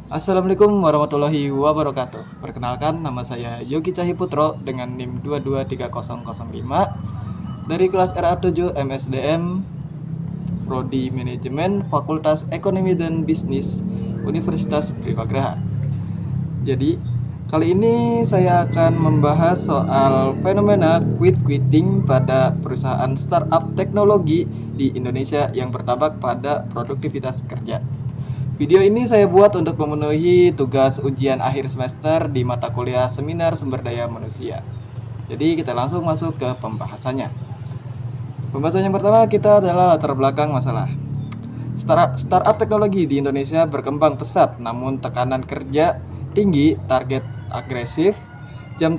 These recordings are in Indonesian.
Assalamualaikum warahmatullahi wabarakatuh. Perkenalkan, nama saya Yogi Cahiputro dengan NIM 223005 dari kelas RA7 MSDM Prodi Manajemen Fakultas Ekonomi dan Bisnis Universitas Primagraha. Jadi, kali ini saya akan membahas soal fenomena quitting pada perusahaan startup teknologi di Indonesia yang berdampak pada produktivitas kerja. Video ini saya buat untuk memenuhi tugas ujian akhir semester di mata kuliah Seminar Sumber Daya Manusia. Jadi kita langsung masuk ke pembahasannya. Pembahasan yang pertama kita adalah latar belakang masalah. Startup teknologi di Indonesia berkembang pesat, namun tekanan kerja tinggi, target agresif, jam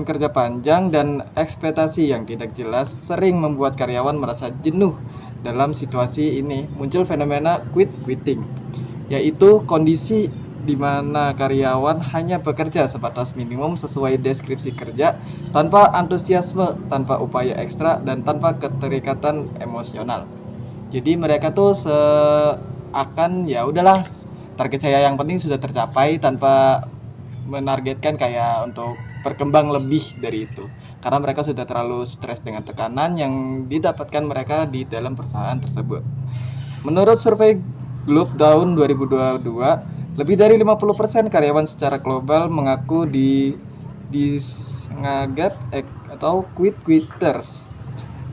kerja panjang, dan ekspektasi yang tidak jelas sering membuat karyawan merasa jenuh. Dalam situasi ini muncul fenomena quitting, yaitu kondisi di mana karyawan hanya bekerja sebatas minimum sesuai deskripsi kerja, tanpa antusiasme, tanpa upaya ekstra, dan tanpa keterikatan emosional. Jadi mereka tuh seakan ya udahlah, target saya yang penting sudah tercapai, tanpa menargetkan kayak untuk berkembang lebih dari itu, karena mereka sudah terlalu stres dengan tekanan yang didapatkan mereka di dalam perusahaan tersebut. Menurut survei Globe tahun 2022, lebih dari 50% karyawan secara global mengaku disanggap atau quitters.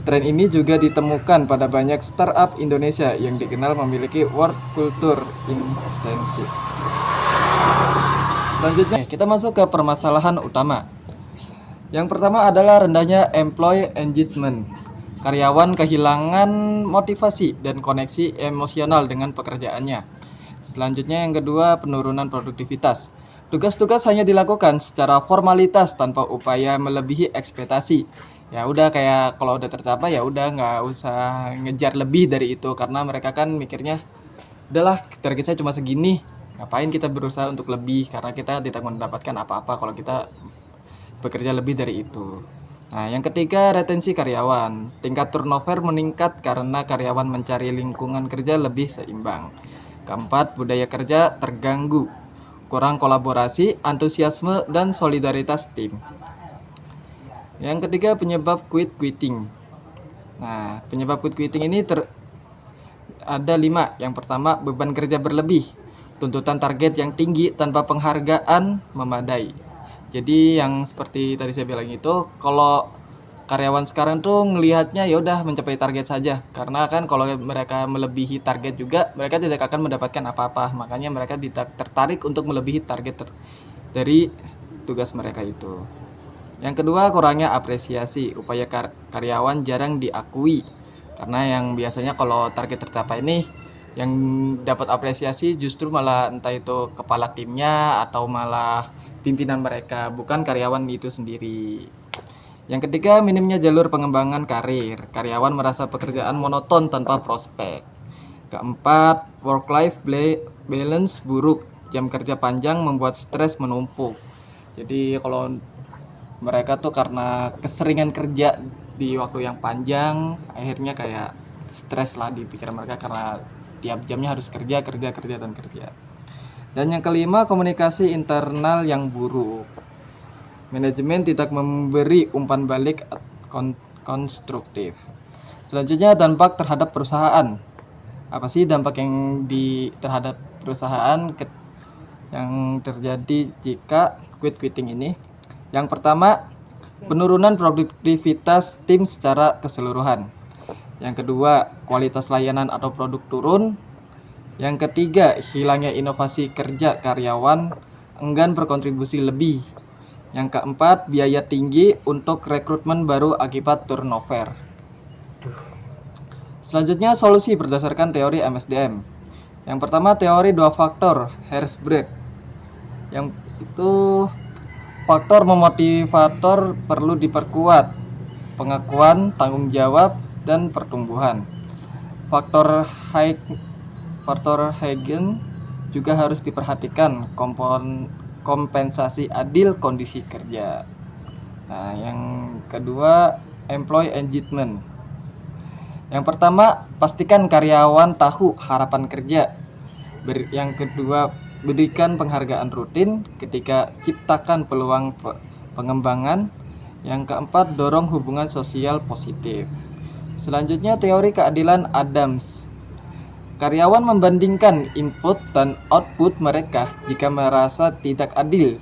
Tren ini juga ditemukan pada banyak startup Indonesia yang dikenal memiliki work culture intensif. Selanjutnya, kita masuk ke permasalahan utama. Yang pertama adalah rendahnya employee engagement. Karyawan kehilangan motivasi dan koneksi emosional dengan pekerjaannya. Selanjutnya yang kedua, penurunan produktivitas. Tugas-tugas hanya dilakukan secara formalitas tanpa upaya melebihi ekspektasi. Ya udah, kayak kalau udah tercapai ya udah, nggak usah ngejar lebih dari itu, karena mereka kan mikirnya udahlah, target saya cuma segini. Ngapain kita berusaha untuk lebih, karena kita tidak mendapatkan apa-apa kalau kita bekerja lebih dari itu. Nah, yang ketiga, retensi karyawan. Tingkat turnover meningkat karena karyawan mencari lingkungan kerja lebih seimbang. Keempat, budaya kerja terganggu. Kurang kolaborasi, antusiasme, dan solidaritas tim. Yang ketiga, penyebab quitting. Nah, penyebab quitting ini ada 5. Yang pertama, beban kerja berlebih. Tuntutan target yang tinggi tanpa penghargaan memadai. Jadi yang seperti tadi saya bilang itu, kalau karyawan sekarang tuh ngelihatnya ya udah mencapai target saja, karena kan kalau mereka melebihi target juga mereka tidak akan mendapatkan apa-apa, makanya mereka tidak tertarik untuk melebihi target dari tugas mereka itu. Yang kedua, kurangnya apresiasi. Upaya karyawan jarang diakui, karena yang biasanya kalau target tercapai nih, yang dapat apresiasi justru malah entah itu kepala timnya atau malah pimpinan mereka, bukan karyawan itu sendiri. Yang ketiga, minimnya jalur pengembangan karir. Karyawan merasa pekerjaan monoton tanpa prospek. Keempat, work-life balance buruk. Jam kerja panjang membuat stres menumpuk. Jadi kalau mereka tuh karena keseringan kerja di waktu yang panjang, akhirnya kayak stres lah di pikiran mereka, karena tiap jamnya harus kerja. Dan yang kelima, komunikasi internal yang buruk. Manajemen tidak memberi umpan balik konstruktif. Selanjutnya, dampak terhadap perusahaan. Apa sih dampak yang terhadap perusahaan yang terjadi jika quitting ini? Yang pertama, penurunan produktivitas tim secara keseluruhan. Yang kedua, kualitas layanan atau produk turun. Yang ketiga, hilangnya inovasi kerja, karyawan enggan berkontribusi lebih. Yang keempat, biaya tinggi untuk rekrutmen baru akibat turnover. Selanjutnya, solusi berdasarkan teori MSDM. Yang pertama, teori 2 faktor Herzberg. Yang itu faktor memotivator perlu diperkuat, pengakuan, tanggung jawab, dan pertumbuhan. Faktor Hagen juga harus diperhatikan, kompensasi adil kondisi kerja. Nah, yang kedua, employee engagement. Yang pertama, pastikan karyawan tahu harapan kerja. Yang kedua, berikan penghargaan rutin. Ketiga, ciptakan peluang pengembangan. Yang keempat, dorong hubungan sosial positif. Selanjutnya, teori keadilan Adams. Karyawan membandingkan input dan output mereka jika merasa tidak adil.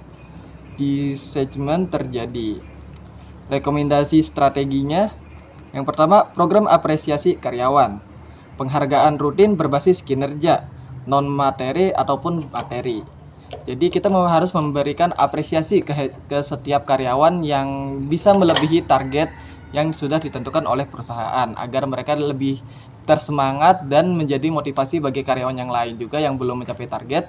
Disagreement terjadi. Rekomendasi strateginya, yang pertama, program apresiasi karyawan. Penghargaan rutin berbasis kinerja, non materi ataupun materi. Jadi kita harus memberikan apresiasi ke setiap karyawan yang bisa melebihi target yang sudah ditentukan oleh perusahaan agar mereka lebih tersemangat dan menjadi motivasi bagi karyawan yang lain juga yang belum mencapai target.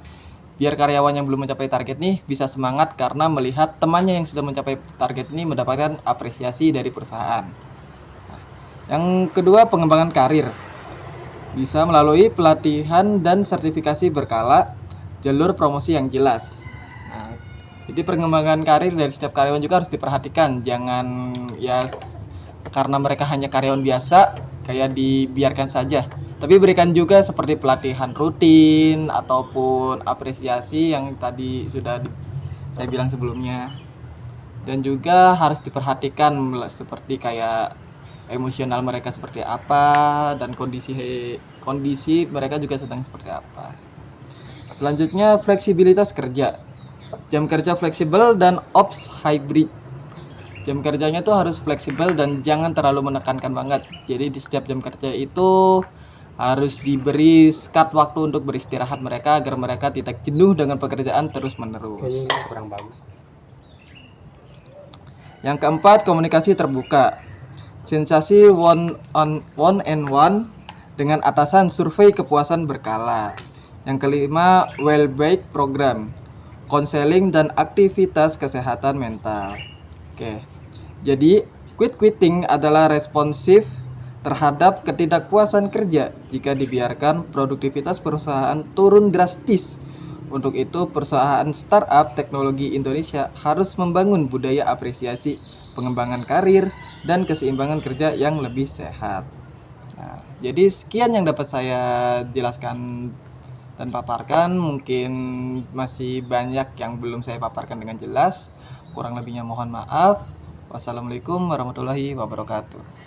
Biar karyawan yang belum mencapai target nih bisa semangat karena melihat temannya yang sudah mencapai target ini mendapatkan apresiasi dari perusahaan. Yang kedua, pengembangan karir. Bisa melalui pelatihan dan sertifikasi berkala, jalur promosi yang jelas. Nah, jadi pengembangan karir dari setiap karyawan juga harus diperhatikan. Jangan ya karena mereka hanya karyawan biasa kayak dibiarkan saja. Tapi berikan juga seperti pelatihan rutin ataupun apresiasi yang tadi sudah saya bilang sebelumnya. Dan juga harus diperhatikan seperti kayak emosional mereka seperti apa dan kondisi mereka juga sedang seperti apa. Selanjutnya, fleksibilitas kerja. Jam kerja fleksibel dan ops hybrid. Jam kerjanya tuh harus fleksibel dan jangan terlalu menekankan banget. Jadi di setiap jam kerja itu harus diberi skat waktu untuk beristirahat mereka agar mereka tidak jenuh dengan pekerjaan terus-menerus. Kurang bagus. Yang keempat, komunikasi terbuka. Sensasi one and one dengan atasan, survei kepuasan berkala. Yang kelima, well-being program, konseling dan aktivitas kesehatan mental. Oke. Jadi, quitting adalah responsif terhadap ketidakpuasan kerja jika dibiarkan produktivitas perusahaan turun drastis. Untuk itu, perusahaan startup teknologi Indonesia harus membangun budaya apresiasi, pengembangan karir, dan keseimbangan kerja yang lebih sehat. Nah, jadi sekian yang dapat saya jelaskan dan paparkan. Mungkin masih banyak yang belum saya paparkan dengan jelas. Kurang lebihnya mohon maaf. Wassalamualaikum warahmatullahi wabarakatuh.